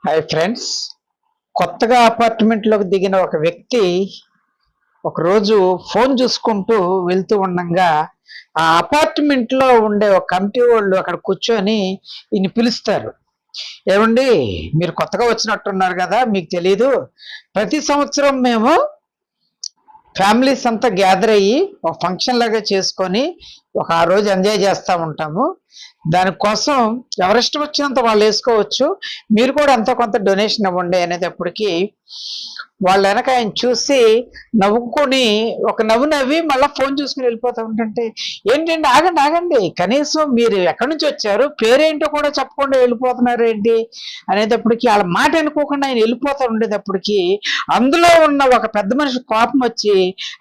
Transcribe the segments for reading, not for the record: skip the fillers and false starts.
Hi friends. కొత్తగా అపార్ట్మెంట్లోకి దిగిన ఒక వ్యక్తి ఒకరోజు ఫోన్ చూసుకుంటూ వెళ్తూ ఉండంగా ఆ అపార్ట్మెంట్లో ఉండే ఒక కమిటీ వాళ్ళు అక్కడ కూర్చొని ఈయన పిలుస్తారు. ఏమండి, మీరు కొత్తగా వచ్చినట్టున్నారు కదా, మీకు తెలీదు, ప్రతి సంవత్సరం మేము ఫ్యామిలీస్ అంతా గ్యాదర్ అయ్యి ఒక ఫంక్షన్ లాగా చేసుకొని ఆ రోజు ఎంజాయ్ చేస్తూ ఉంటాము. దానికోసం ఎవరిష్టం వచ్చినంత వాళ్ళు వేసుకోవచ్చు, మీరు కూడా ఎంతో కొంత డొనేషన్ ఇవ్వండి అనేటప్పటికి వాళ్ళ వెనక ఆయన చూసి నవ్వుకొని ఒక నవ్వు నవ్వి మళ్ళీ ఫోన్ చూసుకుని వెళ్ళిపోతూ ఉంటుంటే, ఏంటండి ఆగండి ఆగండి, కనీసం మీరు ఎక్కడి నుంచి వచ్చారు, పేరేంటో కూడా చెప్పకుండా వెళ్ళిపోతున్నారు ఏంటి అనేటప్పటికి వాళ్ళ మాట అనుకోకుండా ఆయన వెళ్ళిపోతూ ఉండేటప్పటికి అందులో ఉన్న ఒక పెద్ద మనిషి కోపం వచ్చి,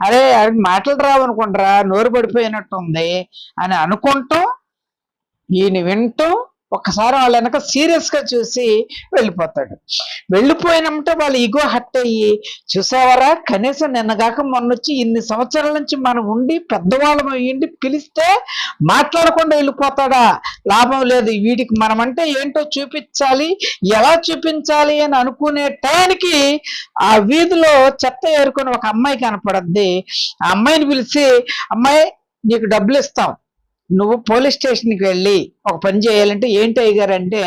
అరే మాటలు రావు అనుకుంటారా, నోరు పడిపోయినట్టుంది అని అనుకుంటూ ఈయన వింటూ ఒక్కసారి వాళ్ళ వెనక సీరియస్ గా చూసి వెళ్ళిపోతాడు. వెళ్ళిపోయినట్టే వాళ్ళు ఇగో హట్ అయ్యి, చూసావరా కనీసం నిన్నగాక మొన్నొచ్చి ఇన్ని సంవత్సరాల నుంచి మనం ఉండి పెద్దవాళ్ళం అయ్యిండి పిలిస్తే మాట్లాడకుండా వెళ్ళిపోతాడా, లాభం లేదు, వీడికి మనమంటే ఏంటో చూపించాలి, ఎలా చూపించాలి అని అనుకునే టైంకి ఆ వీధిలో చెత్త ఏరుకుని ఒక అమ్మాయి కనపడద్ది. ఆ అమ్మాయిని పిలిచి, అమ్మాయి నీకు డబ్బులు ఇస్తాం, నువ్వు పోలీస్ స్టేషన్కి వెళ్ళి ఒక పని చేయాలంటే, ఏంటి అయ్యారంటే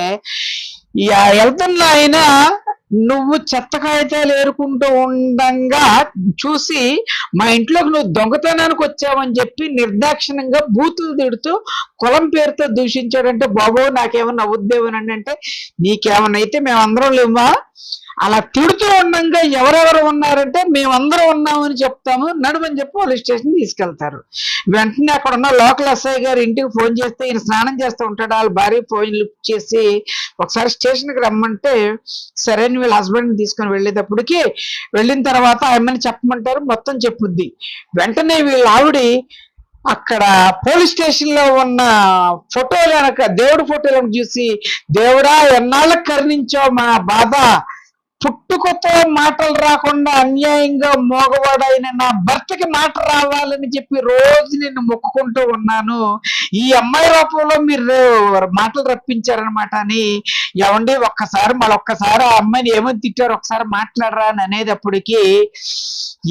వెళ్తున్నా ఆయన నువ్వు చెత్త కాగితాలు ఏరుకుంటూ ఉండంగా చూసి మా ఇంట్లోకి నువ్వు దొంగతనానికి వచ్చావని చెప్పి నిర్దాక్షిణ్యంగా బూతులు తిడుతూ కులం పేరుతో దూషించాడంటే, బాబో నాకేమన్నా అవుద్దేమోనండి అంటే, నీకేమన్నా అయితే మేమందరం లేమా, అలా తిడుతూ ఉండగా ఎవరెవరు ఉన్నారంటే మేమందరం ఉన్నామని చెప్తాము, నడుమని చెప్పి పోలీస్ స్టేషన్ తీసుకెళ్తారు. వెంటనే అక్కడ ఉన్న లోకల్ ఎస్ఐ గారు ఇంటికి ఫోన్ చేస్తే, ఈయన స్నానం చేస్తూ ఉంటాడు, వాళ్ళ భార్య ఫోన్ లిఫ్ట్ చేసి ఒకసారి స్టేషన్కి రమ్మంటే సరే అని వీళ్ళ హస్బెండ్ని తీసుకొని వెళ్ళేటప్పటికి వెళ్ళిన తర్వాత ఆమెని చెప్పమంటారు, మొత్తం చెప్పుద్ది. వెంటనే వీళ్ళ ఆవిడ అక్కడ పోలీస్ స్టేషన్ లో ఉన్న ఫోటోలు వెనక దేవుడి ఫోటోలను చూసి, దేవుడా ఎన్నాళ్ళకి కరుణించావు మా బాధ, పుట్టుకతో మాటలు రాకుండా అన్యాయంగా మోగవాడైన నా భర్తకి మాట రావాలని చెప్పి రోజు నేను మొక్కుకుంటూ ఉన్నాను, ఈ అమ్మాయి రూపంలో మీరు మాటలు రప్పించారనమాట అని. ఏమండి ఒక్కసారి మళ్ళొక్కసారి ఆ అమ్మాయిని ఏమని తిట్టారు ఒకసారి మాట్లాడరా అని అనేటప్పటికి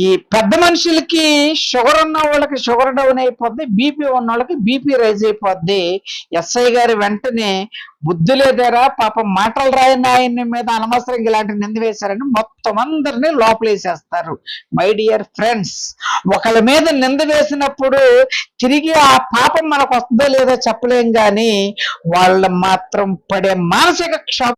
ఈ పెద్ద మనుషులకి షుగర్ ఉన్న వాళ్ళకి షుగర్ డౌన్ అయిపోద్ది, బీపీ ఉన్న వాళ్ళకి బీపీ రైజ్ అయిపోద్ది. ఎస్ఐ గారు వెంటనే బుద్ధి లేదారా పాపం మాటలు రాయని ఆయన మీద అనవసరంగా ఇలాంటి నింద వేశారని మొత్తం అందరినీ లోపలేసేస్తారు. మై డియర్ ఫ్రెండ్స్, ఒకళ్ళ మీద నింద వేసినప్పుడు తిరిగి ఆ పాపం మనకు వస్తుందో లేదో చెప్పలేం, కానీ వాళ్ళు మాత్రం పడే మానసిక క్షోభ